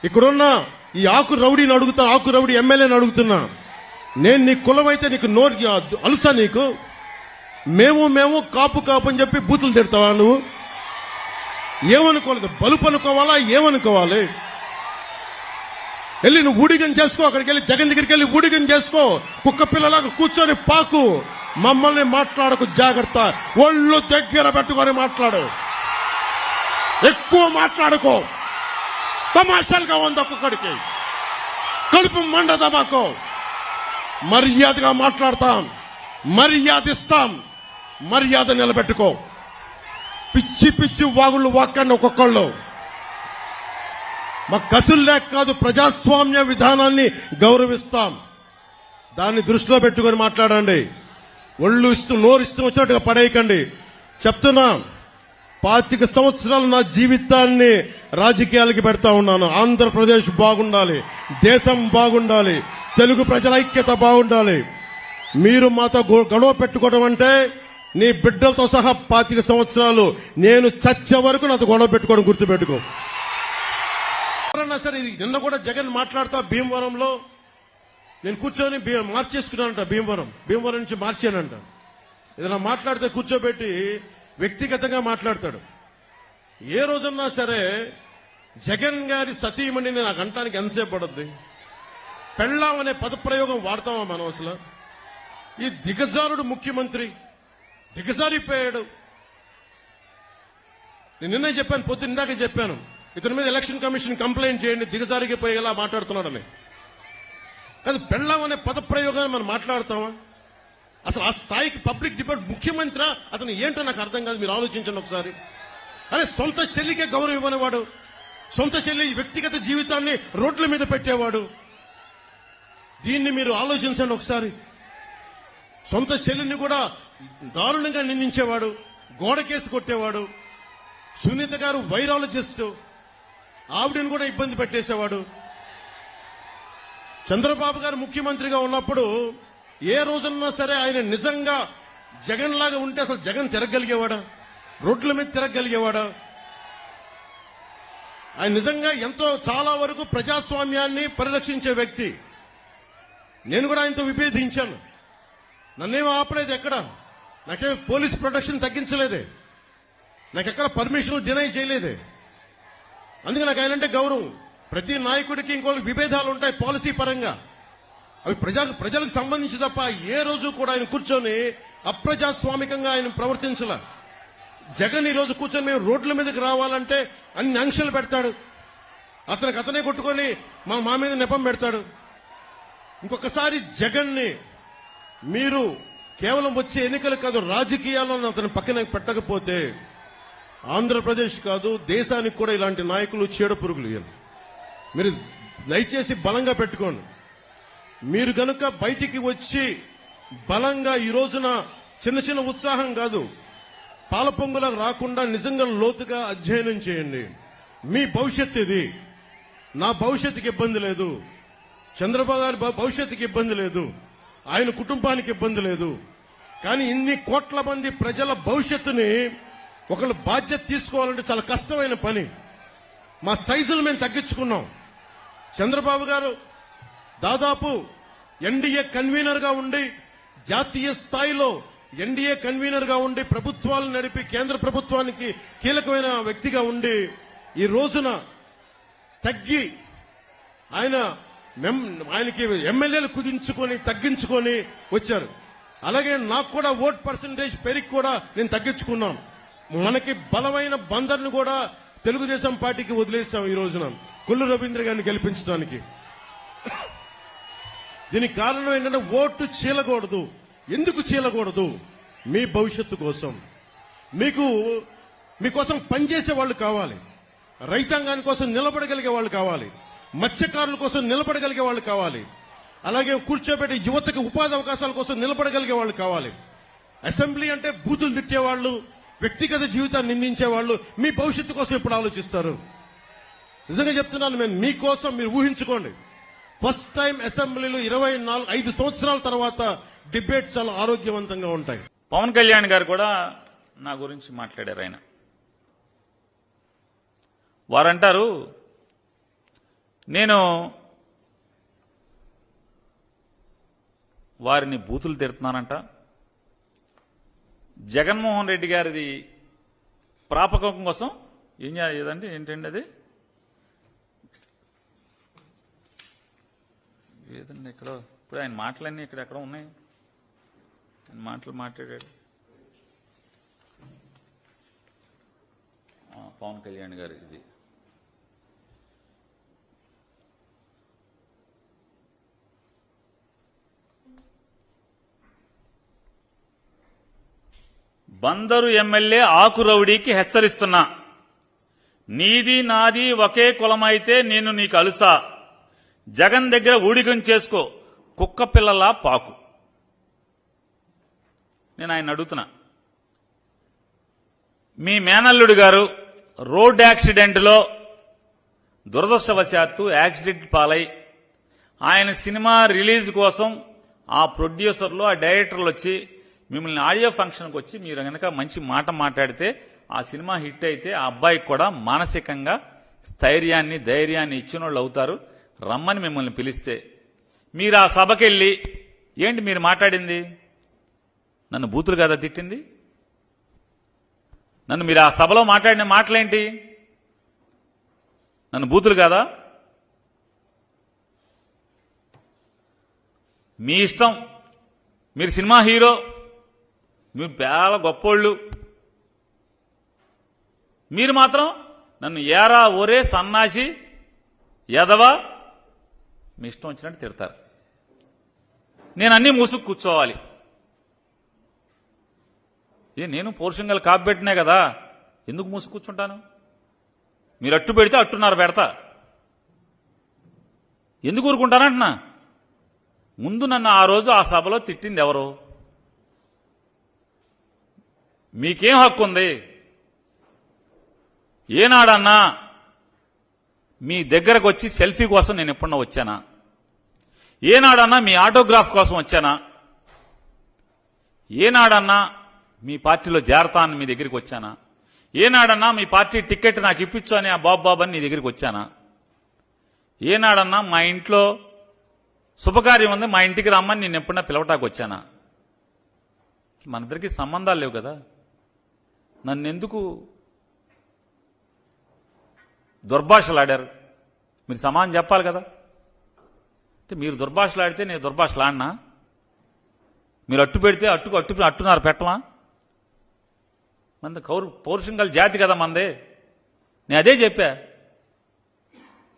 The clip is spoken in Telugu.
ఇక్కడున్న ఈ ఆకు రౌడీని అడుగుతా, ఆకు రౌడీ ఎమ్మెల్యేని అడుగుతున్నా, నేను నీ కులం అయితే నీకు నోరు అలుసా? నీకు మేము కాపు కాపు అని చెప్పి బూతులు తిడతావా? నువ్వు ఏమనుకోలేదు, బలుపు అనుకోవాలా? ఏమనుకోవాలి? వెళ్ళి నువ్వు ఊడిగం చేసుకో, అక్కడికి వెళ్ళి జగన్ దగ్గరికి వెళ్ళి ఊడిగం చేసుకో, కుక్క పిల్లలాగా కూర్చొని పాకు. మమ్మల్ని మాట్లాడకు, జాగ్రత్త. ఒళ్ళు దగ్గర పెట్టుకొని మాట్లాడు, ఎక్కువ మాట్లాడుకో. తమాషాలుగా ఉంది ఒక్కొక్కడికి, కడుపు మండదా మాకు. మర్యాదగా మాట్లాడతాం, మర్యాద ఇస్తాం, మర్యాద నిలబెట్టుకో. పిచ్చి పిచ్చి వాగుళ్ళు వాక్కండి ఒక్కొక్కళ్ళు. మా కసులు లేక కాదు, ప్రజాస్వామ్య విధానాన్ని గౌరవిస్తాం. దాన్ని దృష్టిలో పెట్టుకొని మాట్లాడండి. ఒళ్ళు ఇష్టం, నోరు ఇష్టం వచ్చినట్టుగా పడేయకండి. చెప్తున్నా, 25 సంవత్సరాలు నా జీవితాన్ని రాజకీయాలకి పెడతా ఉన్నాను. ఆంధ్రప్రదేశ్ బాగుండాలి, దేశం బాగుండాలి, తెలుగు ప్రజల ఐక్యత బాగుండాలి. మీరు మాతో గొడవ పెట్టుకోవడం అంటే నీ బిడ్డలతో సహా 25 సంవత్సరాలు నేను చచ్చే వరకు నాతో గొడవ పెట్టుకోవడం గుర్తుపెట్టుకో. ఎవరన్నా సరే, నిన్న కూడా జగన్ మాట్లాడుతా భీమవరంలో నేను కూర్చొని మార్చేసుకున్నానంట. భీమవరం నుంచి మార్చానంట. ఏదైనా మాట్లాడితే కూర్చోబెట్టి వ్యక్తిగతంగా మాట్లాడతాడు. ఏ రోజన్నా సరే జగన్ గారి సతీమణిని నాకు అంటానికి ఎంతసేపు పడుద్ది? పెళ్ళాం అనే పదప్రయోగం వాడతామా మనం అసలు? ఈ దిగజారుడు ముఖ్యమంత్రి దిగజారిపోయాడు. నేను నిన్నే చెప్పాను, పొద్దున్న ఇందాకే చెప్పాను, ఇతని మీద ఎలక్షన్ కమిషన్ కంప్లైంట్ చేయండి, దిగజారిపోయేలా మాట్లాడుతున్నాడని. అది పెళ్ళాం అనే పదప్రయోగాన్ని మనం మాట్లాడతామా? అసలు ఆ స్థాయికి పబ్లిక్ డిబేట్ ముఖ్యమంత్రి అతను ఏంటో నాకు అర్థం కాదు. మీరు ఆలోచించండి ఒకసారి. అదే సొంత చెల్లికే గౌరవం ఇవ్వనివాడు, సొంత చెల్లి వ్యక్తిగత జీవితాన్ని రోడ్ల మీద పెట్టేవాడు. దీన్ని మీరు ఆలోచించండి ఒకసారి. సొంత చెల్లిని కూడా దారుణంగా నిందించేవాడు, గోడకేసి కొట్టేవాడు. సునీత గారు వైరాలజిస్ట్, ఆవిడని కూడా ఇబ్బంది పెట్టేసేవాడు. చంద్రబాబు గారు ముఖ్యమంత్రిగా ఉన్నప్పుడు ఏ రోజున్నా సరే ఆయన నిజంగా జగన్ లాగా ఉంటే అసలు జగన్ తిరగలిగేవాడా? రోడ్ల మీద తిరగలిగేవాడా? ఆయన నిజంగా ఎంతో చాలా వరకు ప్రజాస్వామ్యాన్ని పరిరక్షించే వ్యక్తి. నేను కూడా ఆయనతో విభేదించాను. నన్నేమో ఆపలేదు, ఎక్కడ నాకే పోలీస్ ప్రొటెక్షన్ తగ్గించలేదే, నాకెక్కడ పర్మిషన్ డినై చేయలేదే. అందుకే నాకు ఆయనంటే గౌరవం. ప్రతి నాయకుడికి ఇంకోళ్ళకి విభేదాలు ఉంటాయి పాలసీ పరంగా, అవి ప్రజలకు సంబంధించి తప్ప ఏ రోజు కూడా ఆయన కూర్చొని అప్రజాస్వామికంగా ఆయన ప్రవర్తించాల. జగన్ ఈ రోజు కూర్చొని మేము రోడ్ల మీదకి రావాలంటే అన్ని ఆంక్షలు పెడతాడు. అతనే కొట్టుకొని మా మీద నెపం పెడతాడు. ఇంకొకసారి జగన్ని మీరు కేవలం వచ్చే ఎన్నికలు కాదు, రాజకీయాలను అతని పక్కన పెట్టకపోతే ఆంధ్రప్రదేశ్ కాదు దేశానికి కూడా ఇలాంటి నాయకులు చీడ పురుగులు. మీరు దయచేసి బలంగా పెట్టుకోండి. మీరు గనుక బయటికి వచ్చి బలంగా ఈ రోజున చిన్న చిన్న ఉత్సాహం కాదు, పాలపొంగులకు రాకుండా నిజంగా లోతుగా అధ్యయనం చేయండి. మీ భవిష్యత్తు ఇది. నా భవిష్యత్తుకి ఇబ్బంది లేదు, చంద్రబాబు గారి భవిష్యత్తుకి ఇబ్బంది లేదు, ఆయన కుటుంబానికి ఇబ్బంది లేదు. కానీ ఇన్ని కోట్ల మంది ప్రజల భవిష్యత్తుని ఒకళ్ళు బాధ్యత తీసుకోవాలంటే చాలా కష్టమైన పని. మా సైజులు మేము తగ్గించుకున్నాం. చంద్రబాబు గారు దాదాపు ఎన్డీఏ కన్వీనర్ గా ఉండి, జాతీయ స్థాయిలో ఎన్డీఏ కన్వీనర్ గా ఉండి ప్రభుత్వాలు నడిపి కేంద్ర ప్రభుత్వానికి కీలకమైన వ్యక్తిగా ఉండి ఈ రోజున తగ్గి ఆయనకి ఎమ్మెల్యేలు కుదించుకొని తగ్గించుకొని వచ్చారు. అలాగే నాకు కూడా ఓట్ పర్సంటేజ్ పెరిగి కూడా నేను తగ్గించుకున్నాం. మనకి బలమైన బందర్ను కూడా తెలుగుదేశం పార్టీకి వదిలేశాం ఈ రోజున కొల్లు రవీంద్ర గారిని గెలిపించడానికి. దీనికి కారణం ఏంటంటే ఓటు చీలకూడదు. ఎందుకు చీలకూడదు? మీ భవిష్యత్తు కోసం, మీకోసం పనిచేసే వాళ్ళు కావాలి, రైతాంగాని కోసం నిలబడగలిగే వాళ్ళు కావాలి, మత్స్యకారుల కోసం నిలబడగలిగే వాళ్ళు కావాలి, అలాగే కూర్చోబెట్టే యువతకి ఉపాధి అవకాశాల కోసం నిలబడగలిగే వాళ్ళు కావాలి. అసెంబ్లీ అంటే బూతులు తిట్టేవాళ్ళు, వ్యక్తిగత జీవితాన్ని నిందించేవాళ్ళు మీ భవిష్యత్తు కోసం ఎప్పుడు ఆలోచిస్తారు? నిజంగా చెప్తున్నాను, నేను మీకోసం మీరు ఊహించుకోండి. ఫస్ట్ టైం అసెంబ్లీలో 5 సంవత్సరాల తర్వాత డిబేట్స్ చాలా ఆరోగ్యవంతంగా ఉంటాయి. పవన్ కళ్యాణ్ గారు కూడా నా గురించి మాట్లాడారు. ఆయన వారంటారు, నేను వారిని బూతులు తిడుతున్నానంట. జగన్మోహన్ రెడ్డి గారిది ప్రాపకం కోసం ఏం చేయాలంటే ఏంటండి అది ఏదండి ఇక్కడ ఇప్పుడు ఆయన మాటలన్నీ ఎక్కడ ఉన్నాయి. ఆయన మాటలు మాట్లాడాడు పవన్ కళ్యాణ్ గారు. ఇది బందరు ఎమ్మెల్యే ఆకురౌడీకి హెచ్చరిస్తున్నా, నీది నాది ఒకే కులమైతే నేను నీకు అలుసా, జగన్ దగ్గర ఊడిగం చేసుకో, కుక్క పిల్లలా పాకు. నేను ఆయన అడుగుతున్నా, మీ మేనల్లుడు గారు రోడ్ యాక్సిడెంట్లో దురదృష్టవశాత్తు యాక్సిడెంట్ పాలై ఆయన సినిమా రిలీజ్ కోసం ఆ ప్రొడ్యూసర్లు ఆ డైరెక్టర్లు వచ్చి మిమ్మల్ని ఆడియో ఫంక్షన్కి వచ్చి మీరు కనుక మంచి మాట మాట్లాడితే ఆ సినిమా హిట్ అయితే ఆ అబ్బాయికి కూడా మానసికంగా స్థైర్యాన్ని ధైర్యాన్ని ఇచ్చిన వాళ్ళు అవుతారు, రమ్మని మిమ్మల్ని పిలిస్తే మీరు ఆ సభకెళ్ళి ఏంటి మీరు మాట్లాడింది? నన్ను బూతులు కదా తిట్టింది? నన్ను మీరు ఆ సభలో మాట్లాడిన మాటలేంటి? నన్ను బూతులు కాదా? మీ ఇష్టం, మీరు సినిమా హీరో, మీరు చాలా గొప్పోళ్ళు, మీరు మాత్రం నన్ను ఏరా ఒరే సన్నాసి ఎదవా మీ ఇష్టం వచ్చినట్టు తిడతారు. నేను అన్నీ మూసుకు కూర్చోవాలి. నేను పౌరుషంగా కాపెట్టినే కదా, ఎందుకు మూసుకు కూర్చుంటాను? మీరు అట్టు పెడితే అట్టున్నారు పెడతా, ఎందుకు ఊరుకుంటానంటున్నా? ముందు నన్ను ఆ రోజు ఆ సభలో తిట్టింది ఎవరు? మీకేం హక్కు ఉంది? ఏనాడన్నా మీ దగ్గరకు వచ్చి సెల్ఫీ కోసం నేను ఎప్పుడన్నా వచ్చానా? ఏనాడన్నా మీ ఆటోగ్రాఫ్ కోసం వచ్చానా? ఏనాడన్నా మీ పార్టీలో చేరతా అని మీ దగ్గరికి వచ్చానా? ఏనాడన్నా మీ పార్టీ టికెట్ నాకు ఇప్పించు అని ఆ బాబు అని నీ దగ్గరికి వచ్చానా? ఏనాడన్నా మా ఇంట్లో శుభకార్యం ఉంది మా ఇంటికి రమ్మని నేను ఎప్పుడన్నా పిలవటానికి వచ్చానా? మనిద్దరికి సంబంధాలు లేవు కదా, నన్నెందుకు దుర్భాషలాడారు? మీరు సమానం చెప్పాలి కదా. అంటే మీరు దుర్భాషలాడితే నేను దుర్భాషలాడినా? మీరు అట్టు పెడితే అట్టున్నారు పెట్టమా? మంది పౌరుషం గల జాతి కదా మందే. నేను అదే చెప్పా.